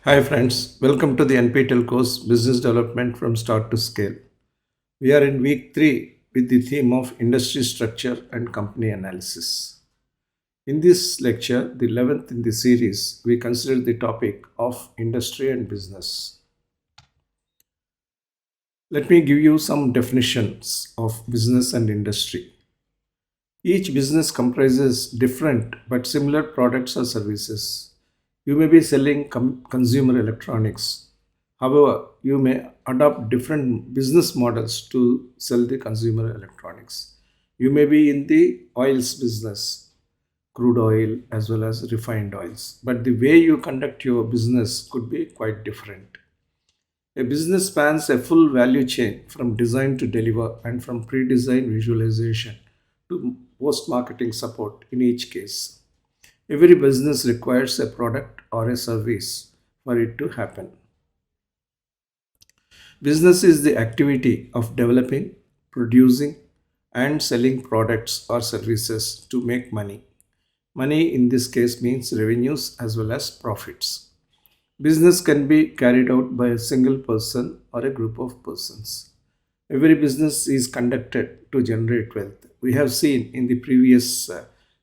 Hi friends, welcome to the NPTEL course Business Development from Start to Scale. We are in week 3 with the theme of industry structure and company analysis. In this lecture, the 11th in the series, we consider the topic of industry and business. Let me give you some definitions of business and industry. Each business comprises different but similar products or services. You may be selling consumer electronics. However, you may adopt different business models to sell the consumer electronics. You may be in the oils business, crude oil as well as refined oils, but the way you conduct your business could be quite different. A business spans a full value chain from design to deliver and from pre-design visualization to post-marketing support in each case. Every business requires a product or a service for it to happen. Business is the activity of developing, producing, and selling products or services to make money. Money in this case means revenues as well as profits. Business can be carried out by a single person or a group of persons. Every business is conducted to generate wealth. We have seen in the previous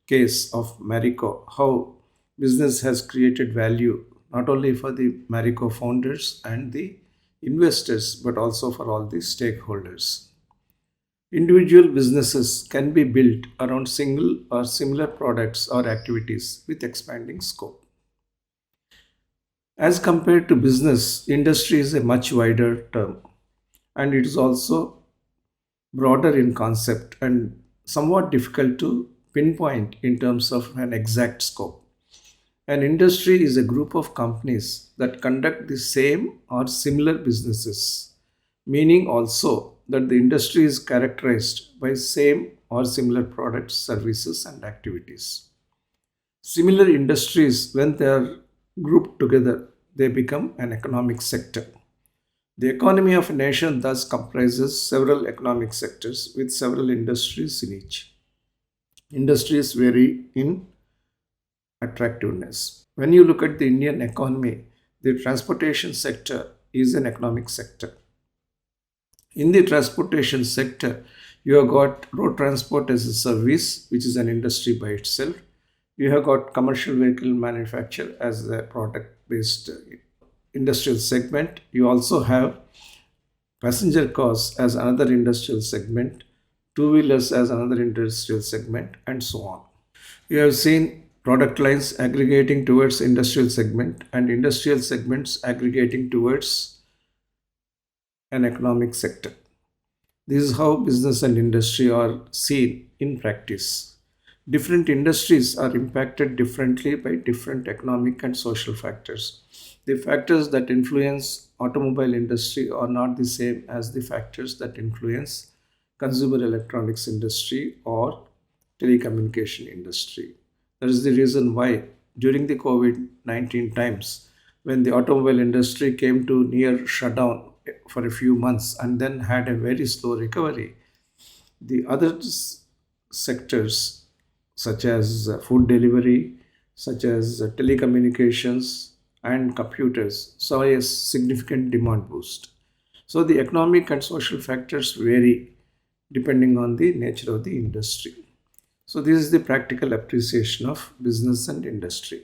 case of Marico how business has created value not only for the Marico founders and the investors but also for all the stakeholders. Individual businesses can be built around single or similar products or activities with expanding scope. As compared to business, industry is a much wider term and it is also broader in concept and somewhat difficult to pinpoint in terms of an exact scope. An industry is a group of companies that conduct the same or similar businesses, meaning also that the industry is characterized by same or similar products, services, and activities. Similar industries, when they are grouped together, they become an economic sector. The economy of a nation thus comprises several economic sectors with several industries in each. Industries vary in attractiveness. When you look at the Indian economy, the transportation sector is an economic sector. In the transportation sector, you have got road transport as a service, which is an industry by itself. You have got commercial vehicle manufacture as a product based industrial segment. You also have passenger cars as another industrial segment, two wheelers as another industrial segment, and so on. You have seen product lines aggregating towards industrial segment and industrial segments aggregating towards an economic sector. This is how business and industry are seen in practice. Different industries are impacted differently by different economic and social factors. The factors that influence automobile industry are not the same as the factors that influence consumer electronics industry or telecommunication industry. That is the reason why during the COVID-19 times, when the automobile industry came to near shutdown for a few months and then had a very slow recovery, the other sectors such as food delivery, such as telecommunications and computers saw a significant demand boost. So the economic and social factors vary depending on the nature of the industry. So this is the practical appreciation of business and industry.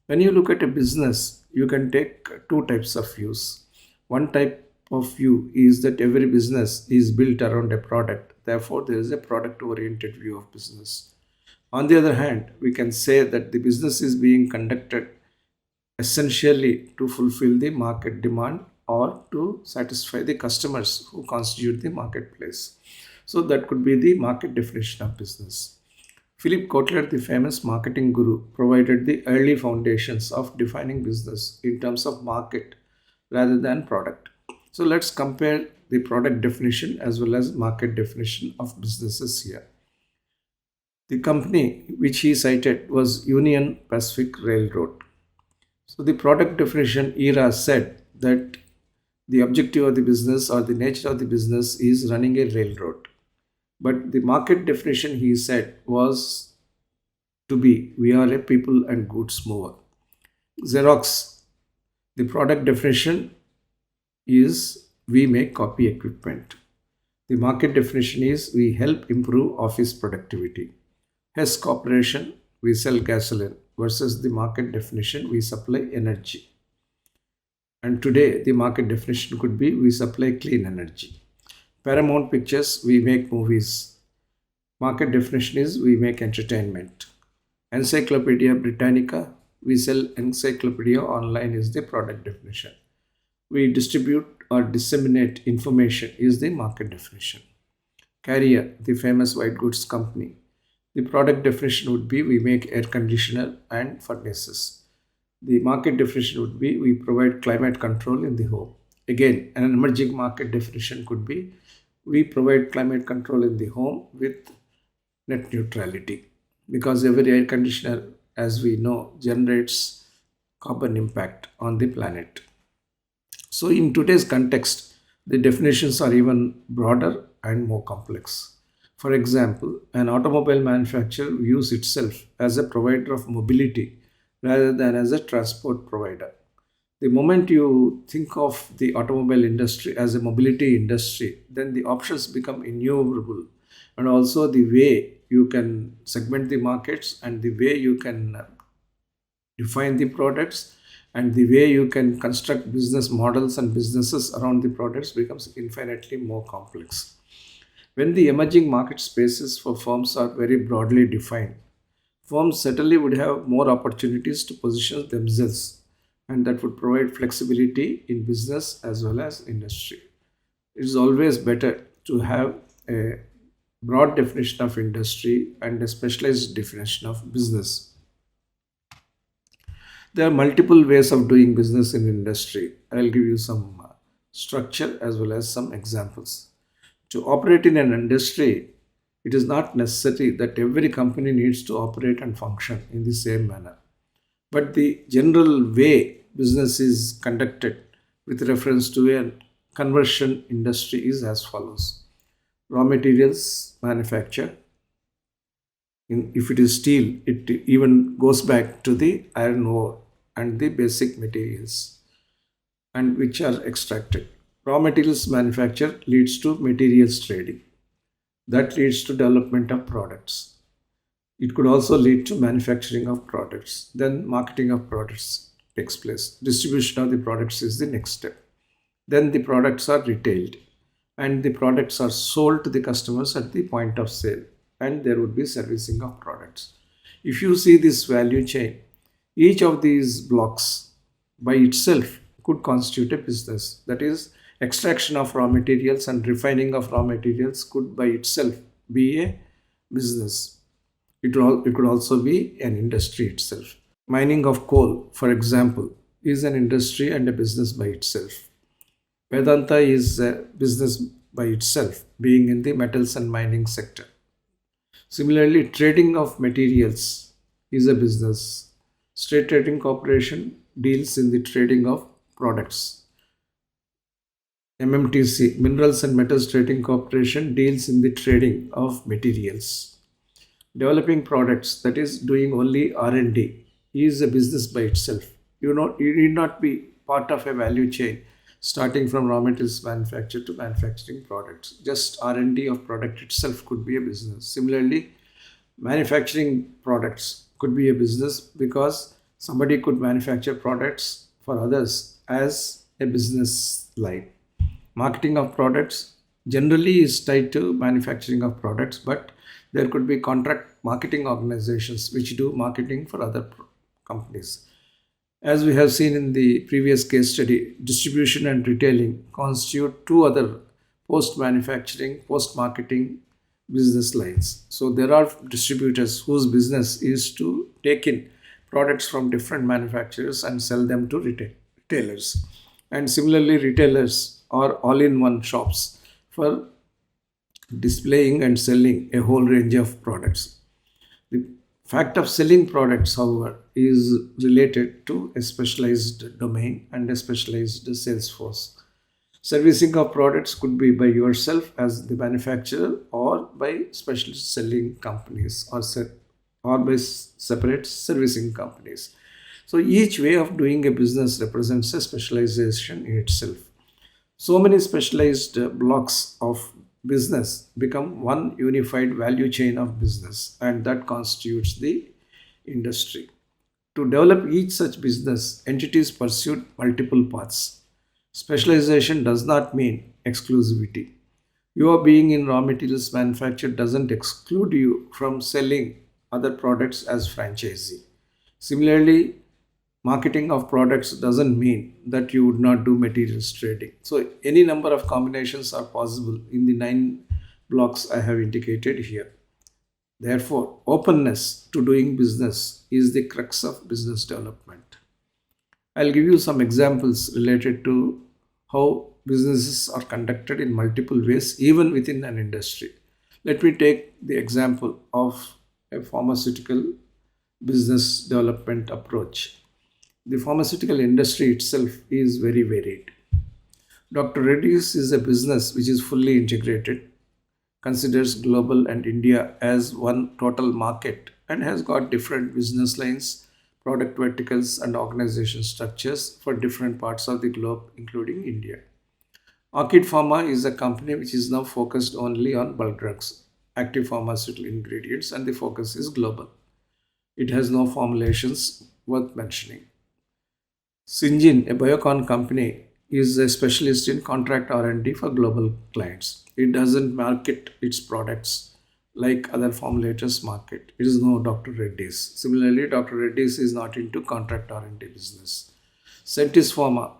When you look at a business, you can take two types of views. One type of view is that every business is built around a product. Therefore, there is a product oriented view of business. On the other hand, we can say that the business is being conducted essentially to fulfill the market demand or to satisfy the customers who constitute the marketplace. So that could be the market definition of business. Philip Kotler, the famous marketing guru, provided the early foundations of defining business in terms of market rather than product. So let's compare the product definition as well as market definition of businesses here. The company which he cited was Union Pacific Railroad. So the product definition era said that the objective of the business or the nature of the business is running a railroad. But the market definition he said was to be we are a people and goods mover. Xerox The product definition is we make copy equipment. The market definition is we help improve office productivity. Hess Corporation, we sell gasoline versus the market definition, we supply energy. And today, the market definition could be we supply clean energy. Paramount Pictures, we make movies. Market definition is we make entertainment. Encyclopedia Britannica, we sell encyclopedia online is the product definition. We distribute or disseminate information is the market definition. Carrier, the famous white goods company. The product definition would be we make air conditioner and furnaces. The market definition would be we provide climate control in the home. Again, an emerging market definition could be we provide climate control in the home with net neutrality, because every air conditioner, as we know, generates carbon impact on the planet. So in today's context, the definitions are even broader and more complex. For example, an automobile manufacturer views itself as a provider of mobility rather than as a transport provider. The moment you think of the automobile industry as a mobility industry, then the options become innumerable, and also the way you can segment the markets and the way you can define the products and the way you can construct business models and businesses around the products becomes infinitely more complex. When the emerging market spaces for firms are very broadly defined, firms certainly would have more opportunities to position themselves, and that would provide flexibility in business as well as industry. It is always better to have a broad definition of industry and a specialized definition of business. There are multiple ways of doing business in industry. I'll give you some structure as well as some examples. To operate in an industry, it is not necessary that every company needs to operate and function in the same manner. But the general way business is conducted with reference to a conversion industry is as follows. Raw materials manufacture. If it is steel, it even goes back to the iron ore and the basic materials and which are extracted. Raw materials manufacture leads to materials trading. That leads to development of products. It could also lead to manufacturing of products. Then marketing of products takes place. Distribution of the products is the next step. Then the products are retailed and the products are sold to the customers at the point of sale, and there would be servicing of products. If you see this value chain, each of these blocks by itself could constitute a business. That is, extraction of raw materials and refining of raw materials could by itself be a business. It could also be an industry itself. Mining of coal, for example, is an industry and a business by itself. Vedanta is a business by itself, being in the metals and mining sector. Similarly, trading of materials is a business. State Trading Corporation deals in the trading of products. MMTC, Minerals and Metals Trading Corporation, deals in the trading of materials. Developing products, that is doing only R&D, is a business by itself. You need not be part of a value chain starting from raw materials manufacture to manufacturing products. Just R&D of product itself could be a business. Similarly, manufacturing products could be a business because somebody could manufacture products for others as a business line. Marketing of products generally is tied to manufacturing of products, but there could be contract marketing organizations which do marketing for other companies. As we have seen in the previous case study, distribution and retailing constitute two other post-manufacturing, post-marketing business lines. So there are distributors whose business is to take in products from different manufacturers and sell them to retailers. And similarly, retailers are all-in-one shops for displaying and selling a whole range of products. The fact of selling products, however, is related to a specialized domain and a specialized sales force. Servicing of products could be by yourself as the manufacturer or by specialist selling companies or by separate servicing companies. So each way of doing a business represents a specialization in itself. So many specialized blocks of business become one unified value chain of business, and that constitutes the industry. To develop each such business, entities pursued multiple paths. Specialization does not mean exclusivity. Your being in raw materials manufacture doesn't exclude you from selling other products as franchisee. Similarly, marketing of products doesn't mean that you would not do materials trading. So any number of combinations are possible in the 9 blocks I have indicated here. Therefore, openness to doing business is the crux of business development. I'll give you some examples related to how businesses are conducted in multiple ways, even within an industry. Let me take the example of a pharmaceutical business development approach. The pharmaceutical industry itself is very varied. Dr. Reddy's is a business which is fully integrated, considers global and India as one total market, and has got different business lines, product verticals, and organization structures for different parts of the globe, including India. Orchid Pharma is a company which is now focused only on bulk drugs, active pharmaceutical ingredients, and the focus is global. It has no formulations worth mentioning. Syngene, a biocon company, is a specialist in contract R&D for global clients. It doesn't market its products like other formulators market. It is no Dr. Reddy's. Similarly, Dr. Reddy's is not into contract R&D business. Centis Pharma,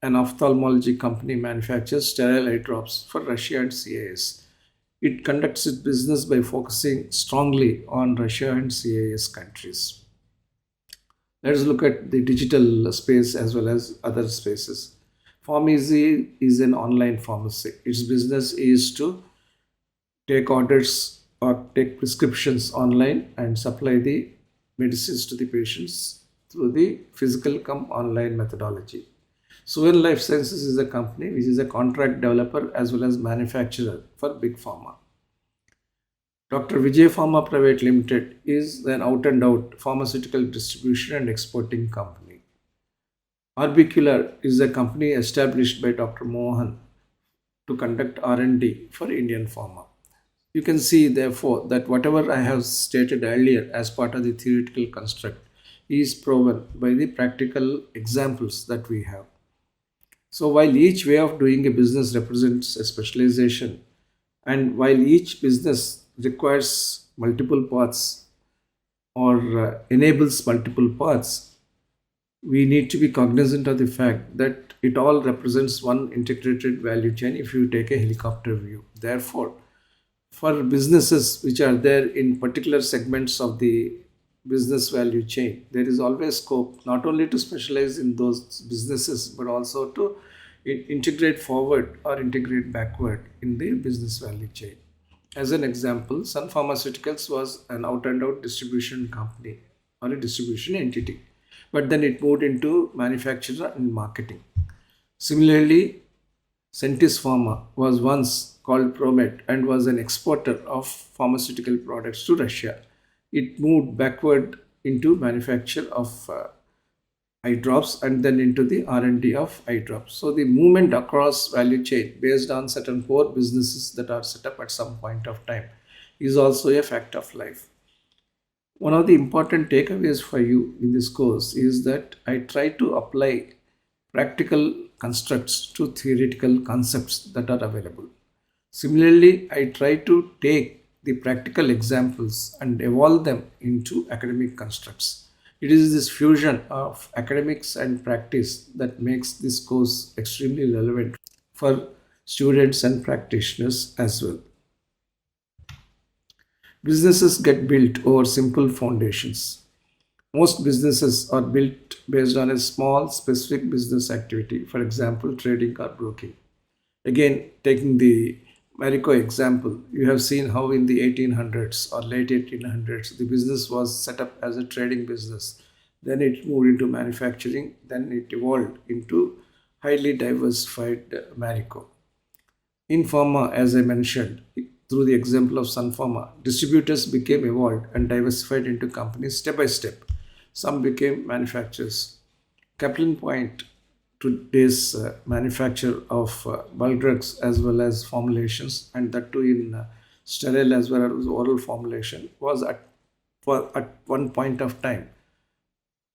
an ophthalmology company, manufactures sterile eye drops for Russia and CIS. It conducts its business by focusing strongly on Russia and CIS countries. Let us look at the digital space as well as other spaces. Pharmacy is an online pharmacy. Its business is to take orders or take prescriptions online and supply the medicines to the patients through the physical come online methodology. Suven Life Sciences is a company which is a contract developer as well as manufacturer for Big Pharma. Dr. Vijay Pharma Private Limited is an out and out pharmaceutical distribution and exporting company. Orbicular is a company established by Dr. Mohan to conduct R&D for Indian pharma. You can see therefore that whatever I have stated earlier as part of the theoretical construct is proven by the practical examples that we have. So while each way of doing a business represents a specialization, and while each business requires multiple paths or enables multiple paths, we need to be cognizant of the fact that it all represents one integrated value chain if you take a helicopter view. Therefore, for businesses which are there in particular segments of the business value chain, there is always scope not only to specialize in those businesses but also to integrate forward or integrate backward in the business value chain. As an example, Sun Pharmaceuticals was an out and out distribution company or a distribution entity, but then it moved into manufacturer and marketing. Similarly, Centis Pharma was once called Promet and was an exporter of pharmaceutical products to Russia. It moved backward into manufacture of eye drops and then into the R&D of eye drops. So the movement across value chain based on certain core businesses that are set up at some point of time is also a fact of life. One of the important takeaways for you in this course is that I try to apply practical constructs to theoretical concepts that are available. Similarly, I try to take the practical examples and evolve them into academic constructs. It is this fusion of academics and practice that makes this course extremely relevant for students and practitioners as well. Businesses get built over simple foundations. Most businesses are built based on a small specific business activity, for example, trading or broking. Again, taking the Marico example, you have seen how in the 1800s or late 1800s, the business was set up as a trading business. Then it moved into manufacturing, then it evolved into highly diversified Marico. In pharma, as I mentioned, through the example of Sun Pharma, distributors became evolved and diversified into companies step by step. Some became manufacturers. Kaplan Point today's manufacture of bulk drugs as well as formulations, and that too in sterile as well as oral formulation, was at one point of time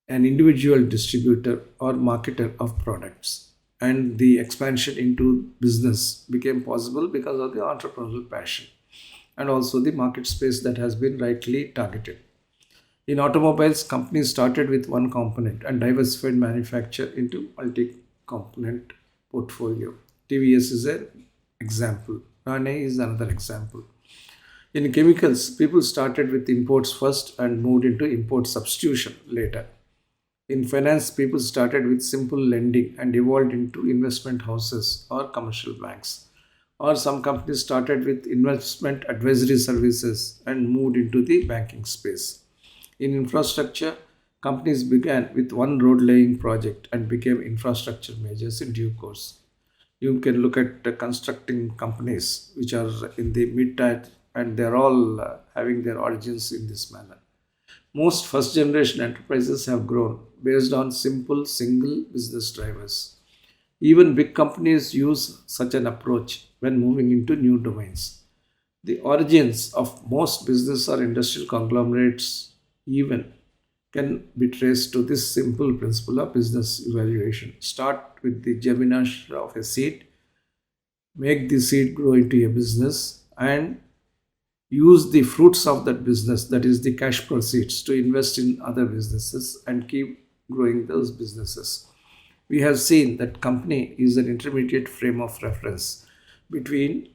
an individual distributor or marketer of products. And the expansion into business became possible because of the entrepreneurial passion and also the market space that has been rightly targeted. In automobiles, companies started with one component and diversified manufacture into multi-component portfolio. TVS is an example. Rane is another example. In chemicals, people started with imports first and moved into import substitution later. In finance, people started with simple lending and evolved into investment houses or commercial banks. Or some companies started with investment advisory services and moved into the banking space. In infrastructure, companies began with one road laying project and became infrastructure majors in due course. You can look at the constructing companies which are in the mid tide, and they're all having their origins in this manner. Most first generation enterprises have grown based on simple single business drivers. Even big companies use such an approach when moving into new domains. The origins of most business or industrial conglomerates even can be traced to this simple principle of business evaluation. Start with the germination of a seed, make the seed grow into a business, and use the fruits of that business, that is the cash proceeds, to invest in other businesses and keep growing those businesses. We have seen that company is an intermediate frame of reference between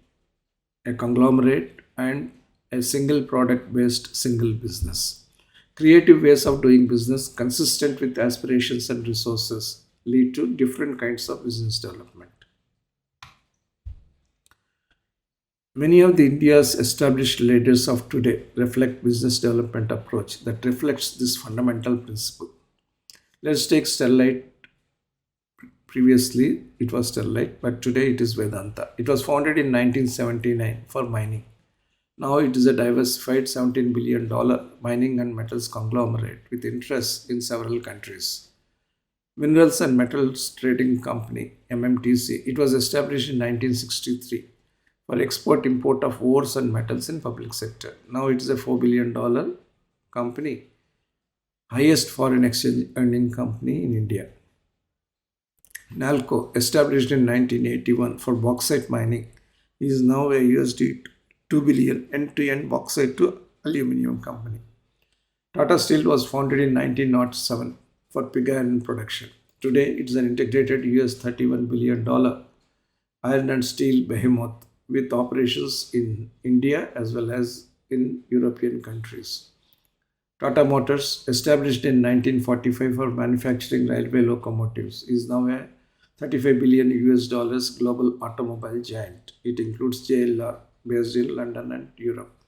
a conglomerate and a single product based single business. Creative ways of doing business consistent with aspirations and resources lead to different kinds of business development. Many of the India's established leaders of today reflect business development approach that reflects this fundamental principle. Let's take Sterlite. Previously, it was Sterlite, but today it is Vedanta. It was founded in 1979 for mining. Now it is a diversified $17 billion mining and metals conglomerate with interests in several countries. Minerals and Metals Trading Company, MMTC, it was established in 1963 for export import of ores and metals in public sector. Now it is a $4 billion company, highest foreign exchange earning company in India. NALCO, established in 1981 for bauxite mining, is now a USD 2 billion end-to-end bauxite to aluminum company. Tata Steel was founded in 1907 for pig iron production. Today, it is an integrated US $31 billion iron and steel behemoth with operations in India as well as in European countries. Tata Motors, established in 1945 for manufacturing railway locomotives, is now a 35 billion US dollars global automobile giant. It includes JLR, based in London and Europe.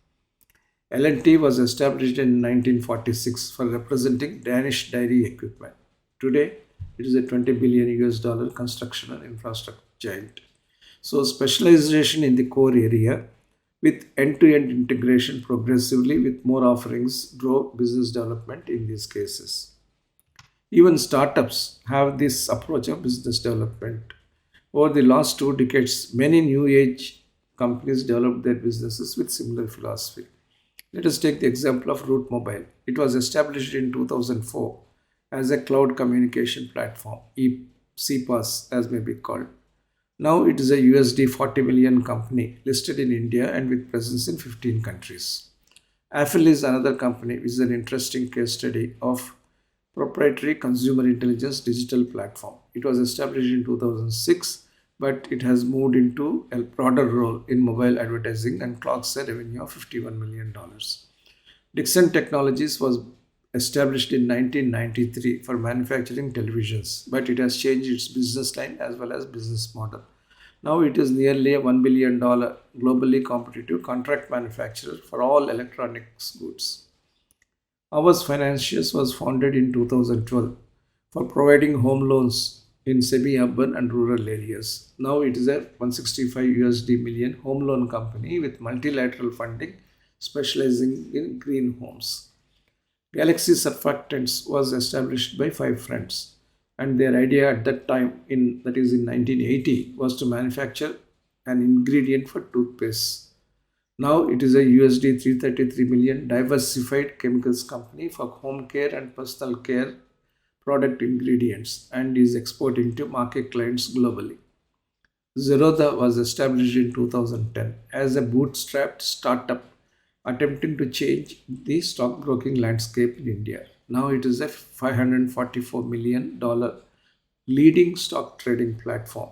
L&T was established in 1946 for representing Danish dairy equipment. Today, it is a 20 billion US dollar construction and infrastructure giant. So, specialization in the core area with end-to-end integration progressively with more offerings drove business development in these cases. Even startups have this approach of business development. Over the last 2 decades, many new age companies developed their businesses with similar philosophy. Let us take the example of Root Mobile. It was established in 2004 as a cloud communication platform, CPaaS as may be called. Now it is a USD 40 million company listed in India and with presence in 15 countries. Affle is another company which is an interesting case study of proprietary consumer intelligence digital platform. It was established in 2006, but it has moved into a broader role in mobile advertising and clocks a revenue of $51 million. Dixon Technologies was established in 1993 for manufacturing televisions, but it has changed its business line as well as business model. Now it is nearly a $1 billion globally competitive contract manufacturer for all electronics goods. Ours Financials was founded in 2012 for providing home loans in semi-urban and rural areas. Now it is a 165 USD million home loan company with multilateral funding specializing in green homes. Galaxy Surfactants was established by five friends, and their idea at that time, that is in 1980, was to manufacture an ingredient for toothpaste. Now it is a USD 333 million diversified chemicals company for home care and personal care product ingredients and is exporting to market clients globally. Zerodha was established in 2010 as a bootstrapped startup attempting to change the stockbroking landscape in India. Now it is a $544 million leading stock trading platform.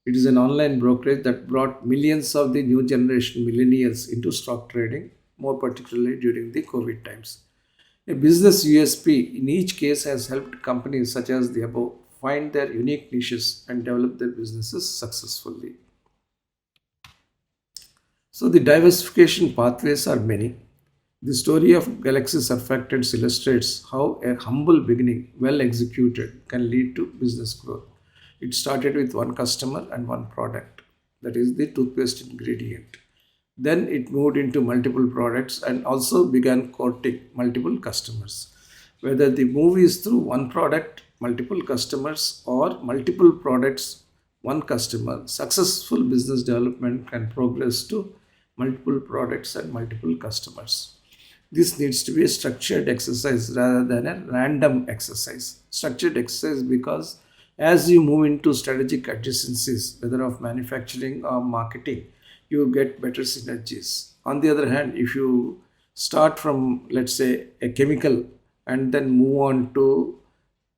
It is an online brokerage that brought millions of the new generation millennials into stock trading, more particularly during the COVID times. A business USP in each case has helped companies such as the above find their unique niches and develop their businesses successfully. So, the diversification pathways are many. The story of Galaxy Surfactants illustrates how a humble beginning, well executed, can lead to business growth. It started with one customer and one product, that is the toothpaste ingredient. Then it moved into multiple products and also began courting multiple customers. Whether the move is through one product, multiple customers, or multiple products, one customer, successful business development can progress to multiple products and multiple customers. This needs to be a structured exercise rather than a random exercise. Structured exercise because as you move into strategic adjacencies, whether of manufacturing or marketing, you get better synergies. On the other hand, if you start from, let's say, a chemical and then move on to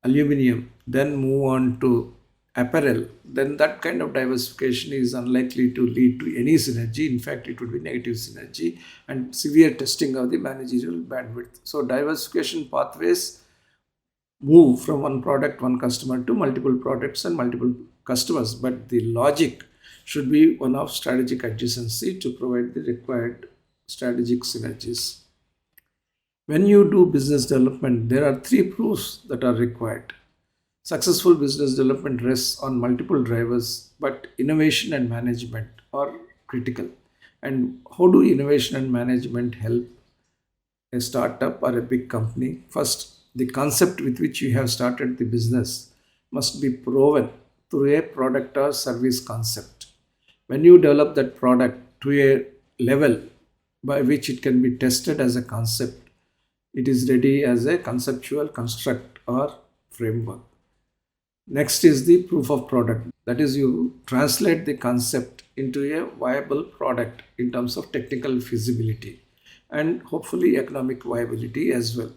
aluminum, then move on to apparel, then that kind of diversification is unlikely to lead to any synergy. In fact, it would be negative synergy and severe testing of the managerial bandwidth. So, diversification pathways move from one product, one customer to multiple products and multiple customers, but the logic should be one of strategic adjacency to provide the required strategic synergies. When you do business development, there are three proofs that are required. Successful business development rests on multiple drivers, but innovation and management are critical. And how do innovation and management help a startup or a big company? First, the concept with which you have started the business must be proven through a product or service concept. When you develop that product to a level by which it can be tested as a concept, it is ready as a conceptual construct or framework. Next is the proof of product. That is, you translate the concept into a viable product in terms of technical feasibility and hopefully economic viability as well.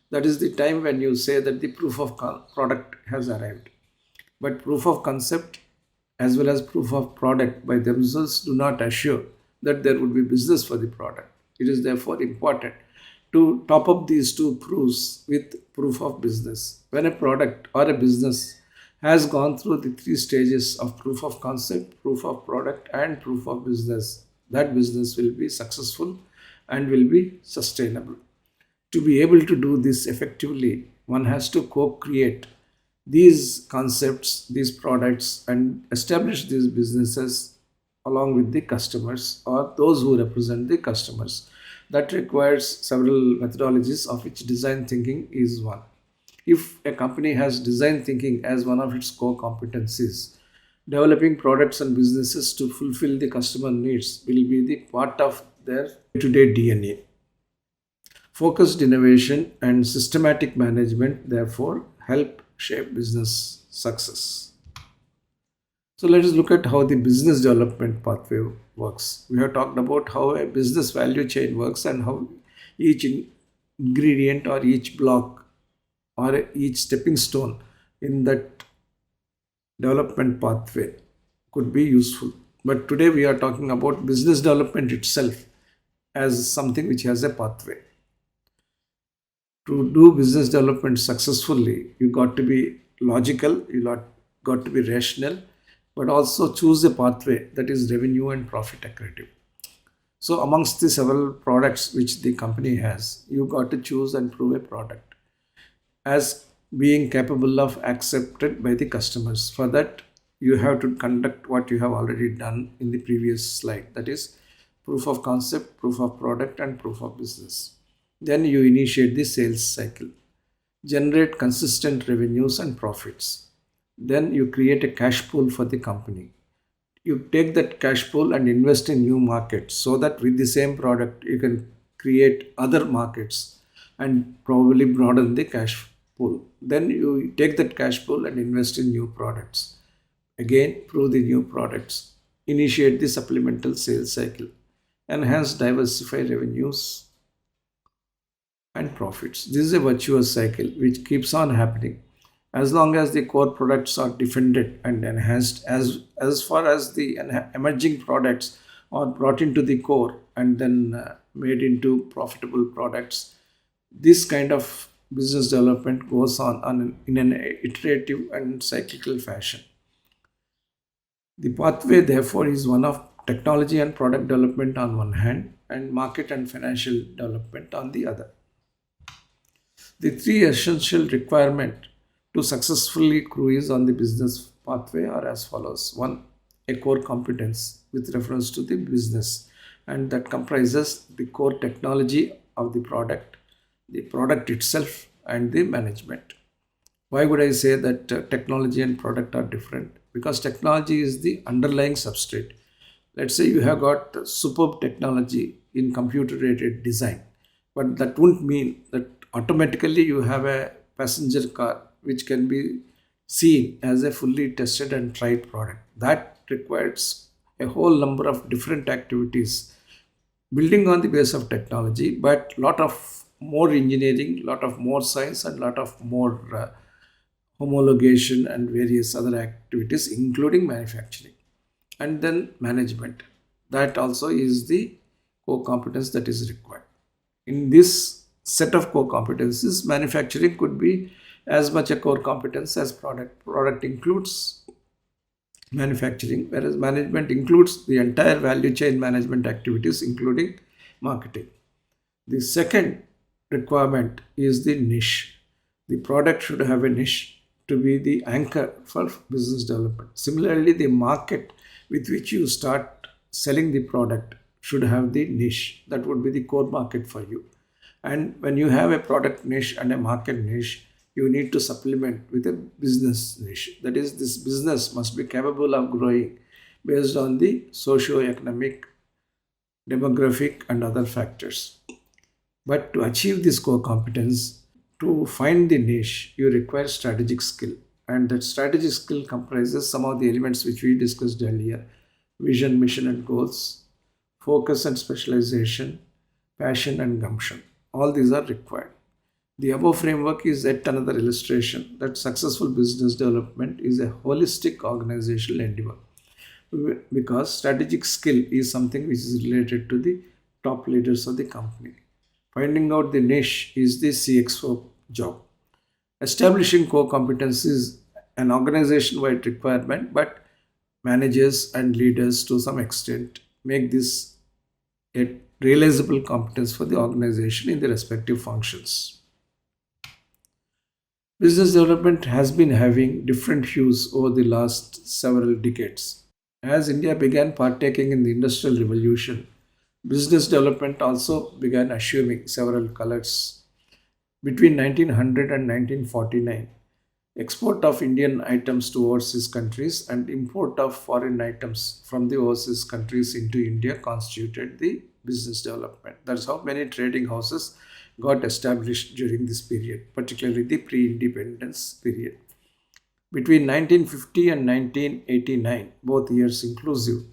That is the time when you say that the proof of product has arrived. But proof of concept as well as proof of product by themselves do not assure that there would be business for the product. It is therefore important to top up these two proofs with proof of business. When a product or a business has gone through the three stages of proof of concept, proof of product, and proof of business, that business will be successful and will be sustainable. To be able to do this effectively, one has to co-create these concepts, these products, and establish these businesses along with the customers or those who represent the customers. That requires several methodologies, of which design thinking is one. If a company has design thinking as one of its core competencies, developing products and businesses to fulfill the customer needs will be the part of their day-to-day DNA. Focused innovation and systematic management, therefore, help shape business success. So let us look at how the business development pathway works. We have talked about how a business value chain works and how each ingredient or each block or each stepping stone in that development pathway could be useful. But today we are talking about business development itself as something which has a pathway. To do business development successfully, you got to be logical, got to be rational, but also choose a pathway that is revenue and profit accretive. So amongst the several products which the company has, you got to choose and prove a product as being capable of accepted by the customers. For that, you have to conduct what you have already done in the previous slide, that is proof of concept, proof of product, and proof of business. Then you initiate the sales cycle, generate consistent revenues and profits. Then you create a cash pool for the company. You take that cash pool and invest in new markets so that with the same product you can create other markets and probably broaden the cash pool. Then you take that cash pool and invest in new products. Again, prove the new products. Initiate the supplemental sales cycle. Enhance diversify revenues and profits. This is a virtuous cycle which keeps on happening as long as the core products are defended and enhanced. As far as the emerging products are brought into the core and then made into profitable products, this kind of business development goes on in an iterative and cyclical fashion. The pathway, therefore, is one of technology and product development on one hand and market and financial development on the other. The three essential requirements to successfully cruise on the business pathway are as follows. One, a core competence with reference to the business, and that comprises the core technology of the product itself, and the management. Why would I say that technology and product are different? Because technology is the underlying substrate. Let's say you have got superb technology in computer aided design, but that won't mean that automatically you have a passenger car which can be seen as a fully tested and tried product. That requires a whole number of different activities building on the base of technology, but lot of more engineering, lot of more science, and lot of more homologation and various other activities, including manufacturing. And then management. That also is the core competence that is required. In this set of core competencies, manufacturing could be as much a core competence as product. Product includes manufacturing, whereas management includes the entire value chain management activities, including marketing. The second requirement is the niche. The product should have a niche to be the anchor for business development. Similarly, the market with which you start selling the product should have the niche. That would be the core market for you. And when you have a product niche and a market niche, you need to supplement with a business niche. That is, this business must be capable of growing based on the socio-economic, demographic, and other factors. But to achieve this core competence, to find the niche, you require strategic skill. And that strategic skill comprises some of the elements which we discussed earlier: vision, mission, and goals, focus and specialization, passion and gumption. All these are required. The above framework is yet another illustration that successful business development is a holistic organizational endeavor, because strategic skill is something which is related to the top leaders of the company. Finding out the niche is the CXO job. Establishing core competence is an organization wide requirement, but managers and leaders to some extent make this a realizable competence for the organization in the respective functions. Business development has been having different hues over the last several decades. As India began partaking in the Industrial Revolution, business development also began assuming several colors. Between 1900 and 1949, export of Indian items to overseas countries and import of foreign items from the overseas countries into India constituted the business development. That's how many trading houses got established during this period, particularly the pre-independence period. Between 1950 and 1989, both years inclusive,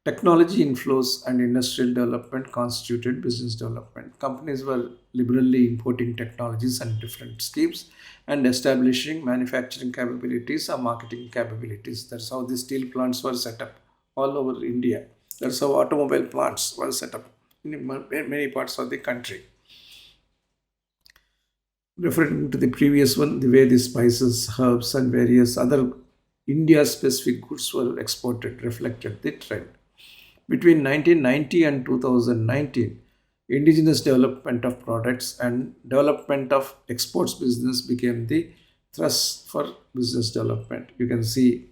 technology inflows and industrial development constituted business development. Companies were liberally importing technologies and different schemes and establishing manufacturing capabilities or marketing capabilities. That's how the steel plants were set up all over India. That's how automobile plants were set up in many parts of the country. Referring to the previous one, the way the spices, herbs, and various other India specific goods were exported reflected the trend. Between 1990 and 2019, indigenous development of products and development of exports business became the thrust for business development. You can see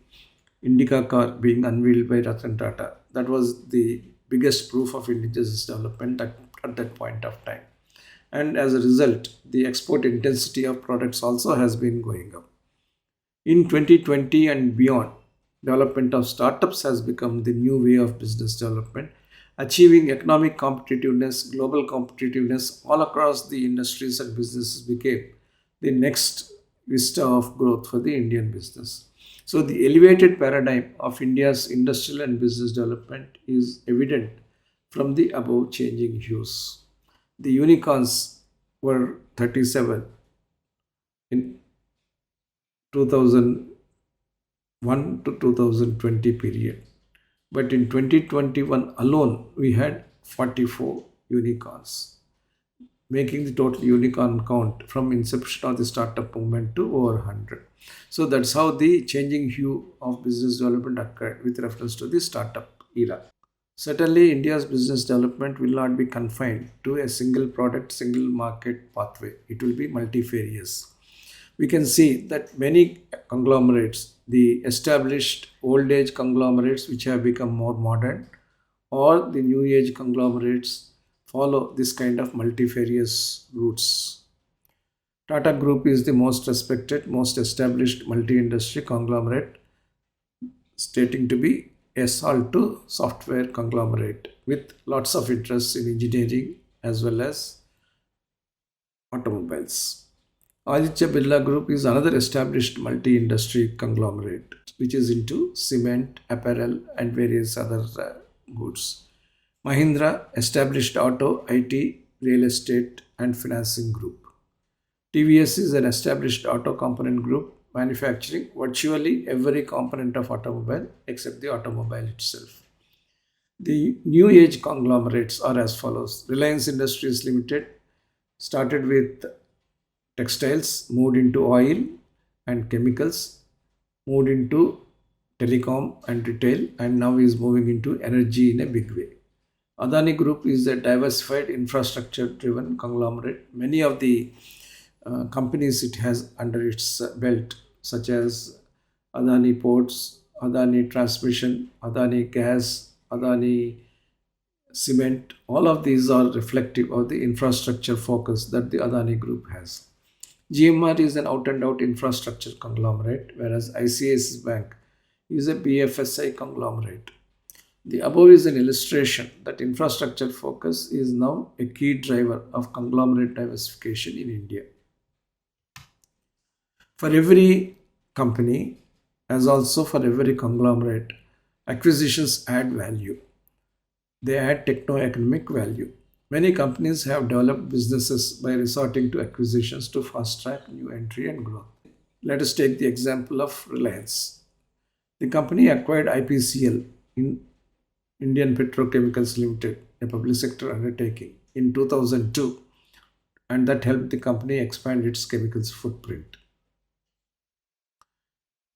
Indica car being unveiled by Ratan Tata. That was the biggest proof of indigenous development at that point of time. and as a result, the export intensity of products also has been going up. In 2020 and beyond, development of startups has become the new way of business development, achieving economic competitiveness, global competitiveness all across the industries and businesses became the next vista of growth for the Indian business. So, the elevated paradigm of India's industrial and business development is evident from the above changing hues. The unicorns were 37 in 2001 to 2020 period. But in 2021 alone, we had 44 unicorns, making the total unicorn count from inception of the startup movement to over 100. So that's how the changing hue of business development occurred with reference to the startup era. Certainly, India's business development will not be confined to a single product, single market pathway. It will be multifarious. We can see that many conglomerates, the established old age conglomerates which have become more modern, or the new age conglomerates follow this kind of multifarious routes. Tata Group is the most respected, most established multi industry conglomerate, stating to be a salt to software conglomerate with lots of interests in engineering as well as automobiles. Aditya Birla Group is another established multi-industry conglomerate which is into cement, apparel and various other goods. Mahindra established auto, IT, real estate and financing group. TVS is an established auto component group manufacturing virtually every component of automobile except the automobile itself. The new age conglomerates are as follows. Reliance Industries Limited started with textiles, moved into oil and chemicals, moved into telecom and retail, and now is moving into energy in a big way. Adani Group is a diversified infrastructure driven conglomerate. Many of the companies it has under its belt, such as Adani Ports, Adani Transmission, Adani Gas, Adani Cement, all of these are reflective of the infrastructure focus that the Adani Group has. GMR is an out and out infrastructure conglomerate, whereas ICICI Bank is a BFSI conglomerate. The above is an illustration that infrastructure focus is now a key driver of conglomerate diversification in India. For every company, as also for every conglomerate, acquisitions add value. They add techno-economic value. Many companies have developed businesses by resorting to acquisitions to fast track new entry and growth. Let us take the example of Reliance. The company acquired IPCL in Indian Petrochemicals Limited, a public sector undertaking, in 2002, and that helped the company expand its chemicals footprint.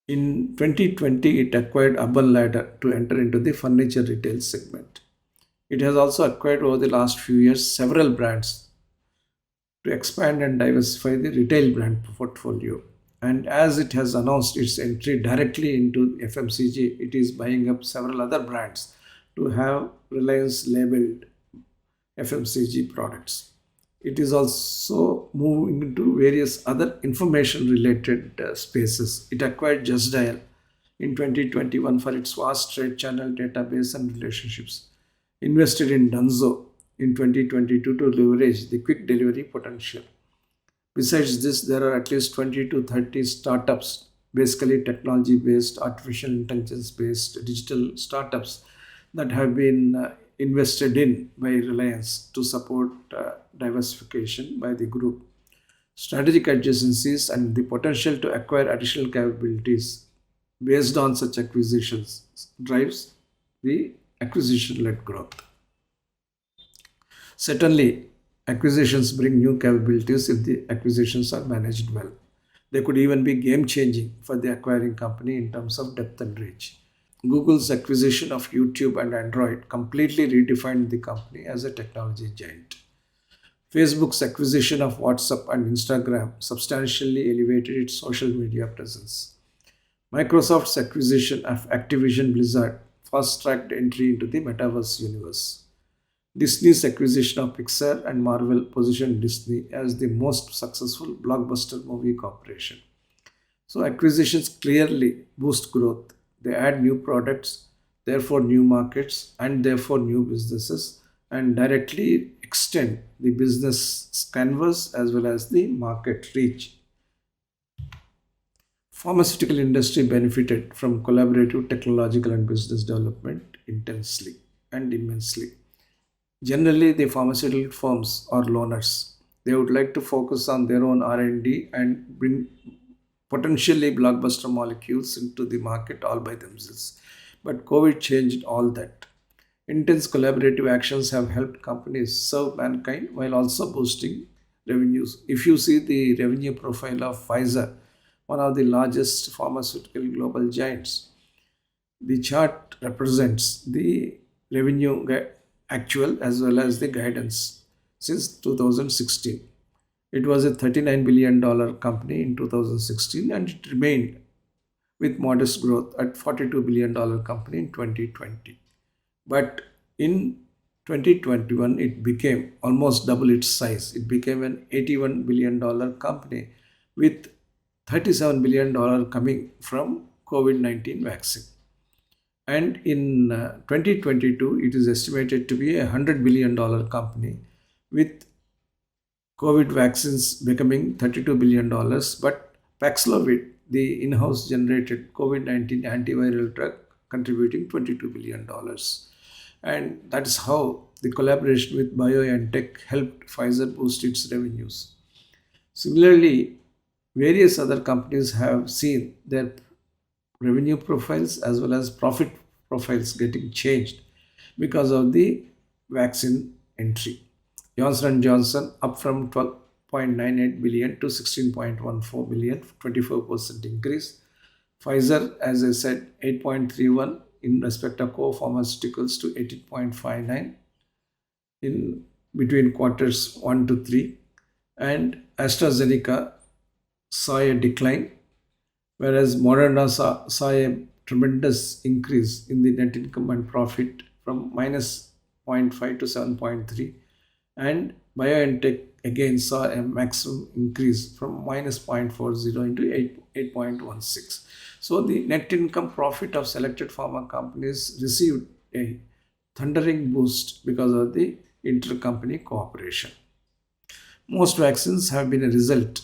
In 2020, it acquired Urban Ladder to enter into the furniture retail segment. It has also acquired over the last few years several brands to expand and diversify the retail brand portfolio. And as it has announced its entry directly into FMCG, it is buying up several other brands to have Reliance labeled FMCG products. It is also moving into various other information related spaces. It acquired Just Dial in 2021 for its vast trade channel database and relationships. Invested in Dunzo in 2022 to leverage the quick delivery potential. Besides this, there are at least 20 to 30 startups, basically technology based, artificial intelligence based, digital startups that have been invested in by Reliance to support diversification by the group. Strategic adjacencies and the potential to acquire additional capabilities based on such acquisitions drives the acquisition led growth. Certainly, acquisitions bring new capabilities if the acquisitions are managed well. They could even be game changing for the acquiring company in terms of depth and reach. Google's acquisition of YouTube and Android completely redefined the company as a technology giant. Facebook's acquisition of WhatsApp and Instagram substantially elevated its social media presence. Microsoft's acquisition of Activision Blizzard fast tracked entry into the metaverse universe. Disney's acquisition of Pixar and Marvel positioned Disney as the most successful blockbuster movie corporation. So acquisitions clearly boost growth. They add new products, therefore new markets, and therefore new businesses, and directly extend the business canvas as well as the market reach. Pharmaceutical industry benefited from collaborative technological and business development intensely and immensely. Generally, the pharmaceutical firms are loners. They would like to focus on their own R&D and bring potentially blockbuster molecules into the market all by themselves. But COVID changed all that. Intense collaborative actions have helped companies serve mankind while also boosting revenues. If you see the revenue profile of Pfizer, one of the largest pharmaceutical global giants, the chart represents the revenue actual as well as the guidance since 2016. It was a $39 billion company in 2016 and it remained with modest growth at $42 billion company in 2020. But in 2021, it became almost double its size. It became an $81 billion company with $37 billion coming from COVID-19 vaccine. And in 2022, it is estimated to be a $100 billion company with COVID vaccines becoming $32 billion. But Paxlovid, the in house generated COVID 19 antiviral drug, contributing $22 billion. And that is how the collaboration with BioNTech helped Pfizer boost its revenues. Similarly, various other companies have seen their revenue profiles as well as profit profiles getting changed because of the vaccine entry. Johnson& Johnson up from 12.98 billion to 16.14 billion, 24% increase. Pfizer, as I said, 8.31 in respect of core pharmaceuticals to 18.59 in between quarters 1 to 3. And AstraZeneca saw a decline, whereas Moderna saw a tremendous increase in the net income and profit from minus zero point 0.5 to 7.3. And BioNTech again saw a maximum increase from minus 0.40 into 8.16. So the net income profit of selected pharma companies received a thundering boost because of the intercompany cooperation. Most vaccines have been a result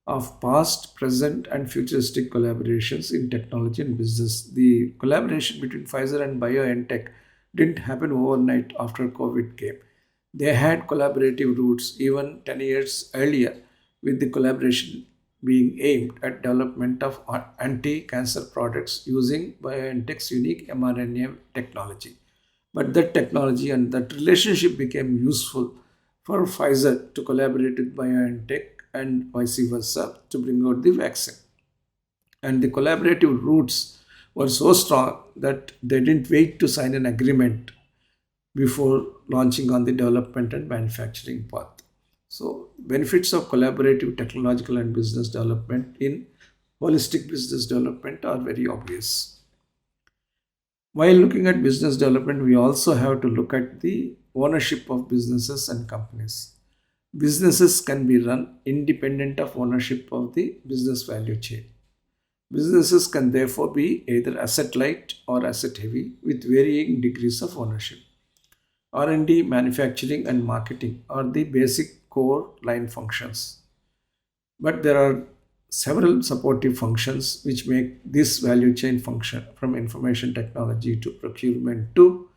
of past, present, and futuristic collaborations in technology and business. The collaboration between Pfizer and BioNTech didn't happen overnight after COVID came. They had collaborative roots even 10 years earlier, with the collaboration being aimed at development of anti-cancer products using BioNTech's unique mRNA technology. But that technology and that relationship became useful for Pfizer to collaborate with BioNTech and vice versa to bring out the vaccine. And the collaborative roots were so strong that they didn't wait to sign an agreement before launching on the development and manufacturing path. So, benefits of collaborative technological and business development in holistic business development are very obvious. While looking at business development, we also have to look at the ownership of businesses and companies. Businesses can be run independent of ownership of the business value chain. Businesses can therefore be either asset light or asset heavy with varying degrees of ownership. R&D, manufacturing, and marketing are the basic core line functions. But there are several supportive functions which make this value chain function, from information technology to procurement to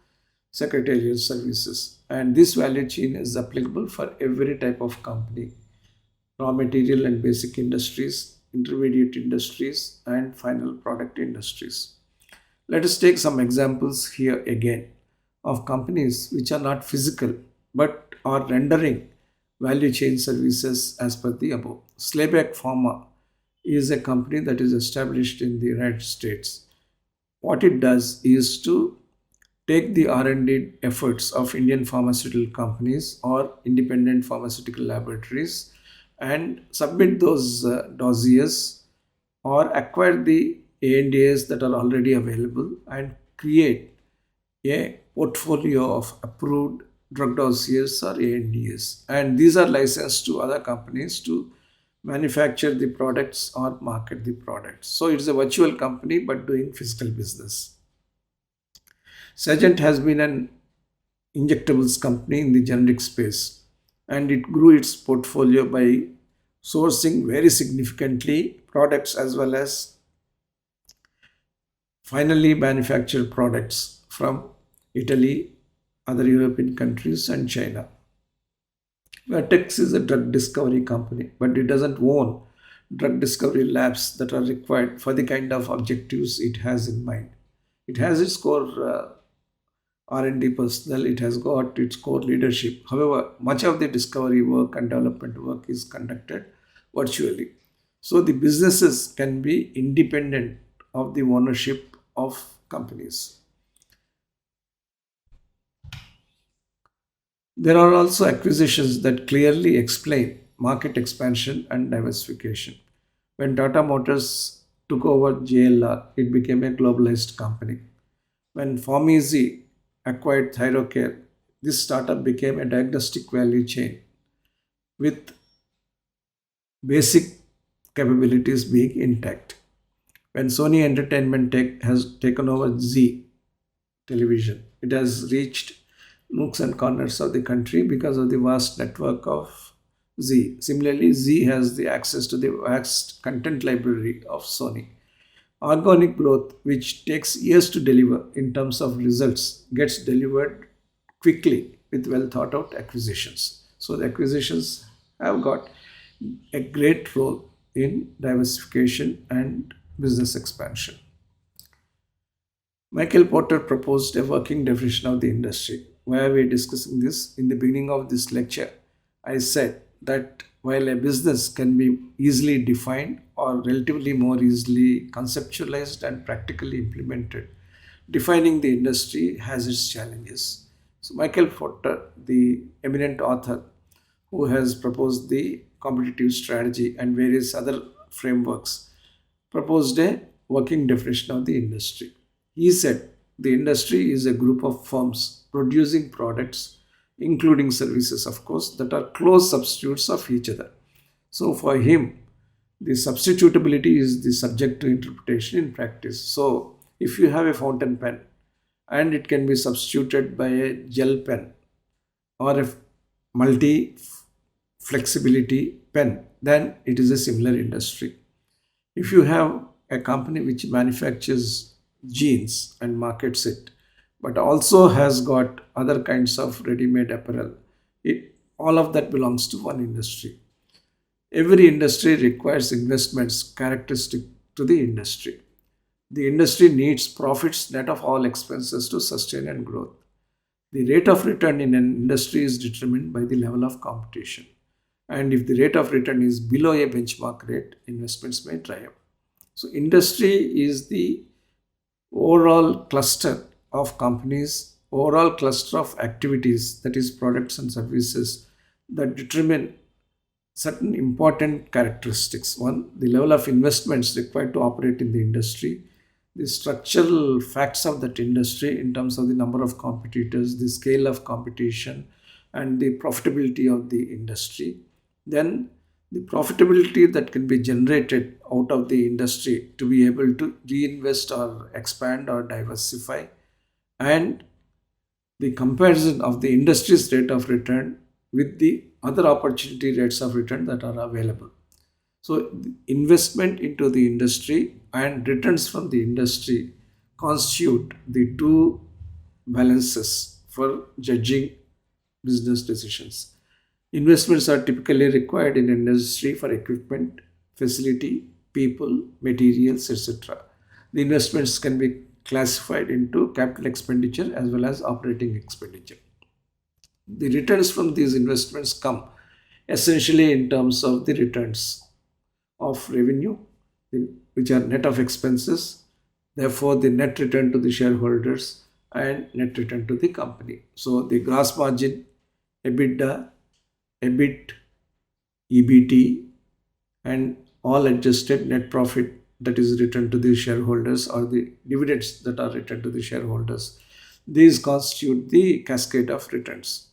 secretarial services. And this value chain is applicable for every type of company: raw material and basic industries, intermediate industries, and final product industries. Let us take some examples here again of companies which are not physical but are rendering value chain services as per the above. Slayback Pharma is a company that is established in the United States. What it does is to take the R&D efforts of Indian pharmaceutical companies or independent pharmaceutical laboratories and submit those dossiers or acquire the ANDAs that are already available and create a portfolio of approved drug dossiers or ANDAs, and these are licensed to other companies to manufacture the products or market the products. So it's a virtual company but doing physical business. Sagent has been an injectables company in the generic space, and it grew its portfolio by sourcing very significantly products as well as finally manufactured products from Italy, other European countries, and China. Vertex is a drug discovery company, but it doesn't own drug discovery labs that are required for the kind of objectives it has in mind. It has its core R&D personnel, it has got its core leadership. However, much of the discovery work and development work is conducted virtually. So the businesses can be independent of the ownership of companies. There are also acquisitions that clearly explain market expansion and diversification. When Tata Motors took over JLR, it became a globalized company. When Formizi acquired Thyrocare, this startup became a diagnostic value chain with basic capabilities being intact. When Sony Entertainment Tech has taken over Z television, it has reached nooks and corners of the country because of the vast network of Z. Similarly, Z has the access to the vast content library of Sony. Organic growth, which takes years to deliver in terms of results, gets delivered quickly with well thought out acquisitions. So the acquisitions have got a great role in diversification and business expansion. Michael Porter proposed a working definition of the industry. Why are we discussing this? In the beginning of this lecture, I said that while a business can be easily defined or relatively more easily conceptualized and practically implemented, defining the industry has its challenges. So, Michael Porter, the eminent author who has proposed the competitive strategy and various other frameworks, proposed a working definition of the industry. He said the industry is a group of firms producing products, including services, of course, that are close substitutes of each other. So, for him, the substitutability is the subject to interpretation in practice. So, if you have a fountain pen and it can be substituted by a gel pen or a multi flexibility pen, then it is a similar industry. If you have a company which manufactures jeans and markets it, but also has got other kinds of ready-made apparel, all of that belongs to one industry. Every industry requires investments characteristic to the industry. The industry needs profits net of all expenses to sustain and grow. The rate of return in an industry is determined by the level of competition. And if the rate of return is below a benchmark rate, investments may dry up. So, industry is the overall cluster of companies, overall cluster of activities, that is, products and services, that determine certain important characteristics. One, the level of investments required to operate in the industry, the structural facts of that industry in terms of the number of competitors, the scale of competition, and the profitability of the industry. Then, the profitability that can be generated out of the industry to be able to reinvest or expand or diversify, and the comparison of the industry's rate of return with the other opportunity rates of return that are available. So, the investment into the industry and returns from the industry constitute the two balances for judging business decisions. Investments are typically required in industry for equipment, facility, people, materials, etc. The investments can be classified into capital expenditure as well as operating expenditure. The returns from these investments come essentially in terms of the returns of revenue, which are net of expenses, therefore the net return to the shareholders and net return to the company. So the gross margin, EBITDA, EBIT, EBT, and all adjusted net profit that is returned to the shareholders, or the dividends that are returned to the shareholders. These constitute the cascade of returns.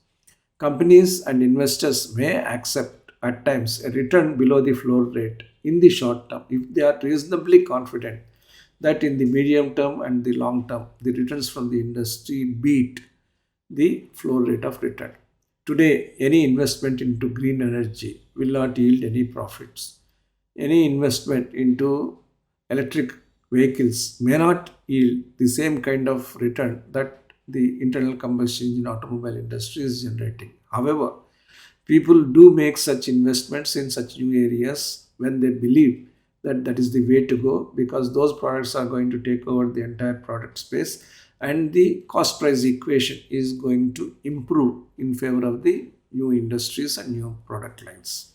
Companies and investors may accept at times a return below the floor rate in the short term if they are reasonably confident that in the medium term and the long term, the returns from the industry beat the floor rate of return. Today, any investment into green energy will not yield any profits. Any investment into electric vehicles may not yield the same kind of return that the internal combustion engine automobile industry is generating. However, people do make such investments in such new areas when they believe that that is the way to go, because those products are going to take over the entire product space and the cost price equation is going to improve in favor of the new industries and new product lines.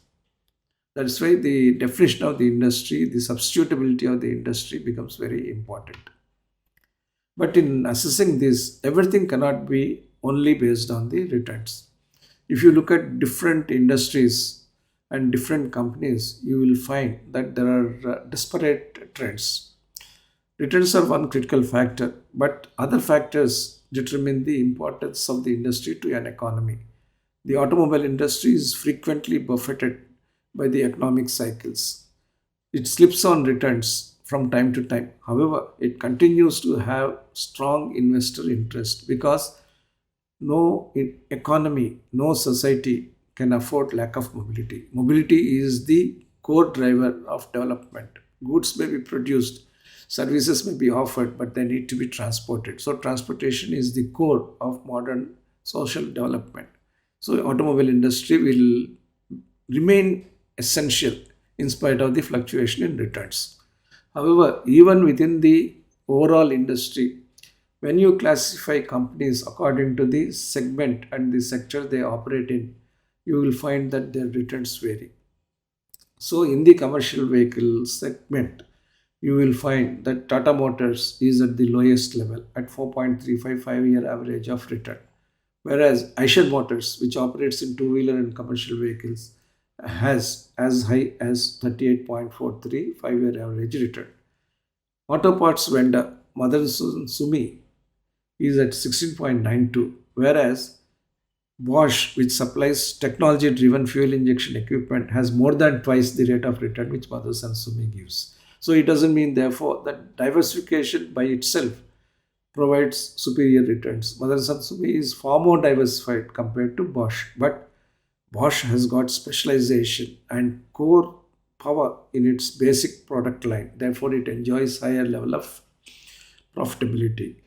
That's why the definition of the industry, the substitutability of the industry becomes very important. But in assessing this, everything cannot be only based on the returns. If you look at different industries and different companies, you will find that there are disparate trends. Returns are one critical factor, but other factors determine the importance of the industry to an economy. The automobile industry is frequently buffeted by the economic cycles. It slips on returns from time to time. However, it continues to have strong investor interest because no economy, no society can afford lack of mobility. Mobility is the core driver of development. Goods may be produced, services may be offered, but they need to be transported. So transportation is the core of modern social development. So automobile industry will remain essential in spite of the fluctuation in returns. However, even within the overall industry, when you classify companies according to the segment and the sector they operate in, you will find that their returns vary. So, in the commercial vehicle segment, you will find that Tata Motors is at the lowest level at 4.355 year average of return, whereas Eicher Motors, which operates in two-wheeler and commercial vehicles, has as high as 38.43 5-year average return. Auto parts vendor Motherson Sumi is at 16.92, whereas Bosch, which supplies technology driven fuel injection equipment, has more than twice the rate of return which Motherson Sumi gives. So it doesn't mean, therefore, that diversification by itself provides superior returns. Motherson Sumi is far more diversified compared to Bosch, but Bosch has got specialization and core power in its basic product line. Therefore, it enjoys higher level of profitability.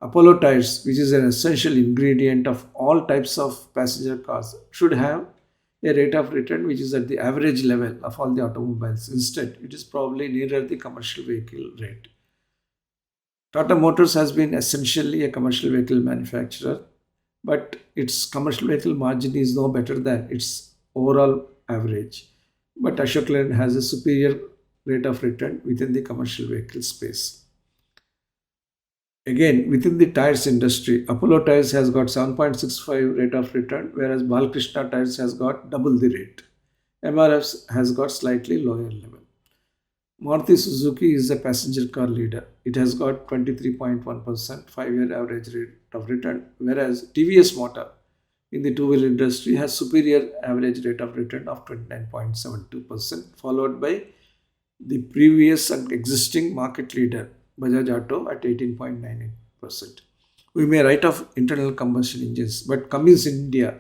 Apollo tires, which is an essential ingredient of all types of passenger cars, should have a rate of return which is at the average level of all the automobiles. Instead, it is probably nearer the commercial vehicle rate. Tata Motors has been essentially a commercial vehicle manufacturer, but its commercial vehicle margin is no better than its overall average. But Ashok Leyland has a superior rate of return within the commercial vehicle space. Again, within the tires industry, Apollo Tires has got 7.65 rate of return, whereas Balkrishna Tires has got double the rate. MRF has got slightly lower level. Maruti Suzuki is a passenger car leader. It has got 23.1% 5-year average rate of return, whereas TVS Motor in the two-wheeler industry has superior average rate of return of 29.72%, followed by the previous and existing market leader Bajaj Auto at 18.98%. We may write off internal combustion engines, but Cummins India,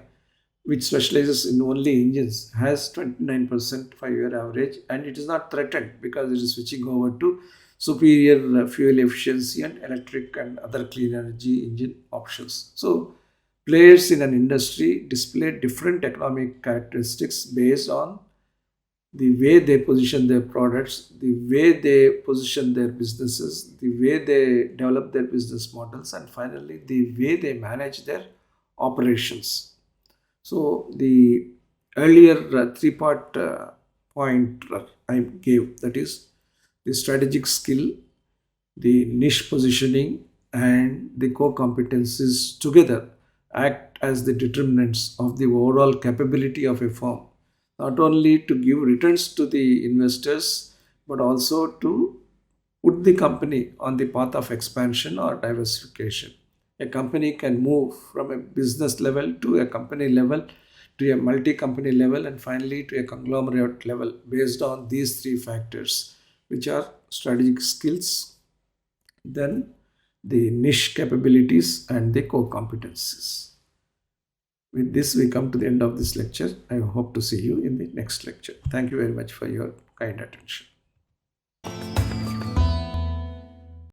which specializes in only engines, has 29% 5-year average, and it is not threatened because it is switching over to superior fuel efficiency and electric and other clean energy engine options. So, players in an industry display different economic characteristics based on the way they position their products, the way they position their businesses, the way they develop their business models, and finally, the way they manage their operations. So, the earlier three-part point I gave, that is the strategic skill, the niche positioning, and the core competencies together act as the determinants of the overall capability of a firm, not only to give returns to the investors, but also to put the company on the path of expansion or diversification. A company can move from a business level to a company level to a multi-company level and finally to a conglomerate level based on these three factors, which are strategic skills, then the niche capabilities and the core competencies. With this, we come to the end of this lecture. I hope to see you in the next lecture. Thank you very much for your kind attention.